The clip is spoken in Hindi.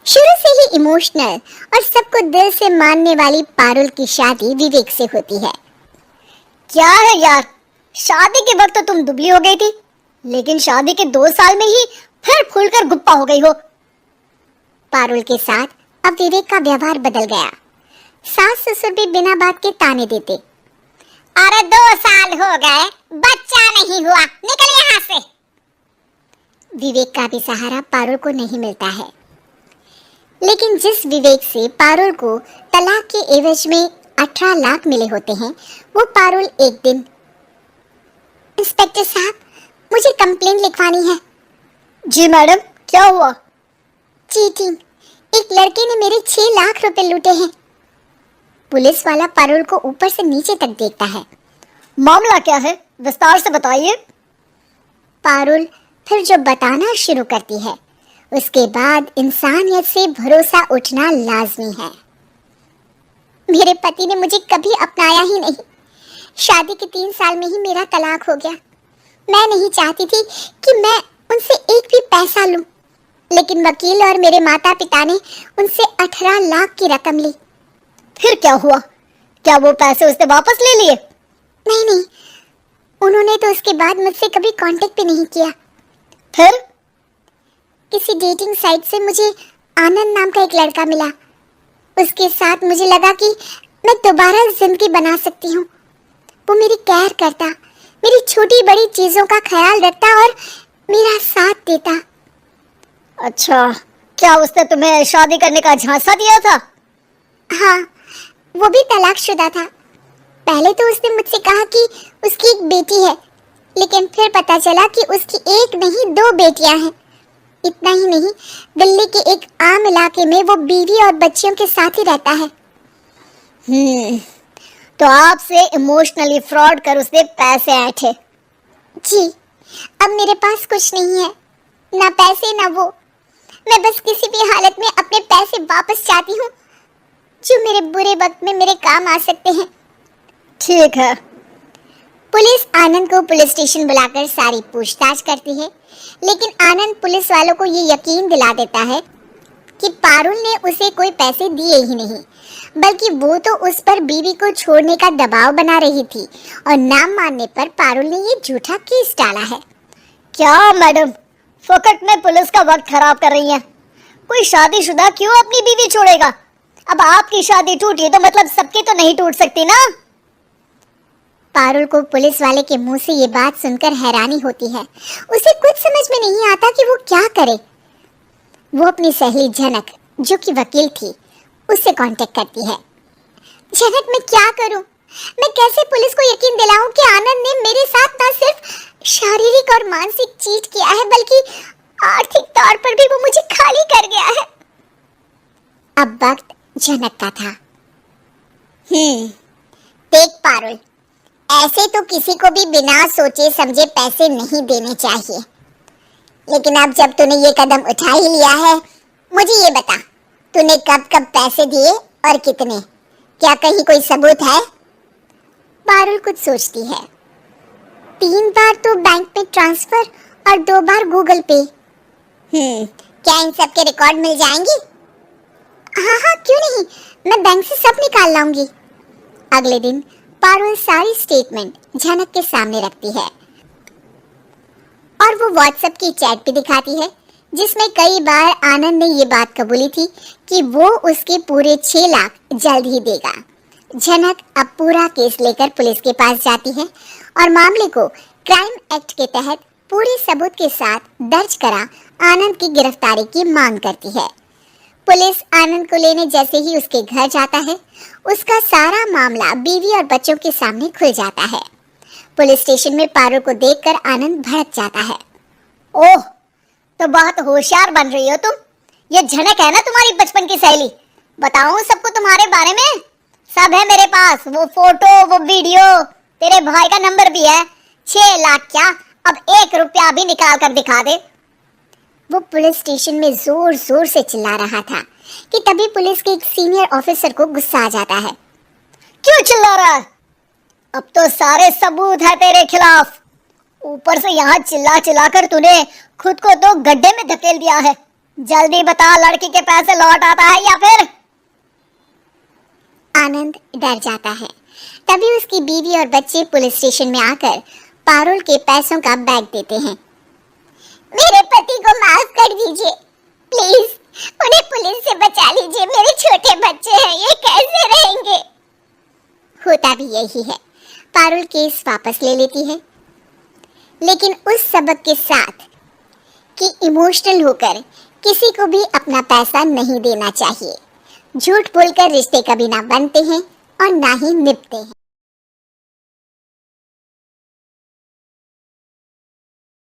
शुरू से ही इमोशनल और सबको दिल से मानने वाली पारुल की शादी विवेक से होती है। क्या है यार, शादी के वक्त तो तुम दुबली हो गई थी, लेकिन शादी के 2 साल में ही फिर फूलकर गुप्पा हो गई हो। पारुल के साथ अब विवेक का व्यवहार बदल गया। सास ससुर भी बिना बात के ताने देते। अरे 2 साल हो गए, बच्चा नहीं हुआ, निकल यहाँ से। विवेक का भी सहारा पारुल को नहीं मिलता है। लेकिन जिस विवेक से पारुल को तलाक के एवज में 18 लाख मिले होते हैं, वो पारुल एक दिन, इंस्पेक्टर साहब, मुझे कंप्लेंट लिखवानी है। जी मैडम, क्या हुआ? चीटिंग, एक लड़के ने मेरे 6 लाख रुपए लूटे हैं। पुलिस वाला पारुल को ऊपर से नीचे तक देखता है। मामला क्या है, विस्तार से बताइए। पारुल फिर जो बताना शुरू करती है, उसके बाद इंसानियत से भरोसा उठना लाजमी है। मेरे पति ने मुझे कभी अपनाया ही नहीं। शादी के 3 साल में ही मेरा तलाक हो गया। मैं नहीं चाहती थी कि मैं उनसे एक भी पैसा लूं, लेकिन वकील और मेरे माता पिता ने उनसे 18 लाख की रकम ली। फिर क्या हुआ? क्या वो पैसे उसने वापस ले लिए? नहीं, उन्होंने तो उसके बाद मुझसे कभी कांटेक्ट भी नहीं किया। फिर किसी डेटिंग साइट से मुझे आनंद नाम का एक लड़का मिला। उसके साथ मुझे लगा कि मैं दोबारा जिंदगी बना सकती हूँ। वो मेरी केयर करता, मेरी छोटी बड़ी चीजों का ख्याल रखता और मेरा साथ देता। अच्छा, क्या उसने तुम्हें शादी करने का झांसा दिया था? हाँ, वो भी तलाकशुदा था। पहले तो उसने मुझसे कहा कि उसकी एक बेटी है, लेकिन फिर पता चला कि उसकी एक नहीं 2 बेटियां हैं। इतना ही नहीं, दिल्ली के एक आम इलाके में वो बीवी और बच्चियों के साथ ही रहता है। तो आपसे इमोशनली फ्रॉड कर उसने पैसे ऐंठे। जी, अब मेरे पास कुछ नहीं है, ना पैसे ना वो। मैं बस किसी भी हालत में अपने पैसे वापस चाहती हूँ, जो मेरे बुरे वक्त में मेरे काम आ सकते हैं। ठीक है। पुलिस आनंद को पुलिस स्टेशन बुलाकर सारी पूछताछ करती है, लेकिन आनंद पुलिस वालों को ये यकीन दिला देता है कि पारुल ने उसे कोई पैसे दिए ही नहीं, बल्कि वो तो उस पर बीवी को छोड़ने का दबाव बना रही थी और ना मानने पर पारुल ने ये झूठा केस डाला है। क्या मैडम, फोकट में पुलिस का वक्त खराब कर रही हैं? कोई शादीशुदा क्यों अपनी बीवी छोड़ेगा? अब आपकी शादी टूटी तो मतलब सबकी तो नहीं टूट सकती ना। पारुल को पुलिस वाले के मुंह से ये बात सुनकर हैरानी होती है। उसे कुछ समझ में नहीं आता कि वो क्या करे। वो अपनी सहेली झनक, जो कि वकील थी, उससे कांटेक्ट करती है। झनक, मैं क्या करूं? मैं कैसे पुलिस को यकीन दिलाऊं कि आनंद ने मेरे साथ न सिर्फ शारीरिक और मानसिक चीट किया है, बल्कि आर्थिक तौर पर भी वो मुझे खाली कर गया है। अब वक्त झनक का था। देख पारुल, ऐसे तो किसी को भी बिना सोचे समझे पैसे नहीं देने चाहिए, लेकिन अब जब तूने ये कदम उठा ही लिया है, मुझे ये बता, तूने कब कब पैसे दिए और कितने? क्या कहीं कोई सबूत है? पारुल कुछ सोचती है। 3 बार तो बैंक में ट्रांसफर और 2 बार गूगल पे। क्या इन सब के रिकॉर्ड मिल जाएंगे? हाँ, क्यों नहीं, मैं बैंक से सब निकाल लाऊंगी। अगले दिन पारुल सारी स्टेटमेंट झनक के सामने रखती है और वो व्हाट्सएप की चैट भी दिखाती है, जिसमें कई बार आनंद ने ये बात कबूली थी कि वो उसके पूरे 6 लाख जल्द ही देगा। झनक अब पूरा केस लेकर पुलिस के पास जाती है और मामले को क्राइम एक्ट के तहत पूरे सबूत के साथ दर्ज करा आनंद की गिरफ्तारी की मांग करती है। पुलिस आनंद को लेने जैसे ही उसके घर जाता है, उसका सारा मामला बीवी और बच्चों के सामने खुल जाता है। पुलिस स्टेशन में पारुल को देखकर आनंद भड़क जाता है। ओह, तो बहुत होशियार बन रही हो तुम। ये झनक है ना तुम्हारी बचपन की सहेली? बताऊं सबको तुम्हारे बारे में? सब है मेरे पास, वो फोटो, वो वीडियो, तेरे भाई का नंबर भी है। 6 लाख क्या, अब 1 रुपया भी निकाल कर दिखा दे। वो पुलिस स्टेशन में जोर जोर से चिल्ला रहा था कि तभी पुलिस के एक सीनियर ऑफिसर को गुस्सा आ जाता है। क्यों चिल्ला रहा है? अब तो सारे सबूत है तेरे खिलाफ। ऊपर से यहाँ चिल्ला चिल्ला कर तूने खुद को तो गड्ढे में धकेल दिया है। जल्दी बता, लड़की के पैसे लौट आता है या फिर? आनंद डर जाता है। तभी उसकी बीवी और बच्चे पुलिस स्टेशन में आकर पारुल के पैसों का बैग देते हैं। मेरे पति को माफ कर दीजिए, प्लीज उन्हें पुलिस से बचा लीजिए, मेरे छोटे बच्चे हैं, ये कैसे रहेंगे। होता भी यही है। पारुल केस वापस ले लेती है, लेकिन उस सबक के साथ कि इमोशनल होकर किसी को भी अपना पैसा नहीं देना चाहिए। झूठ बोलकर रिश्ते कभी ना बनते हैं और ना ही निभते हैं।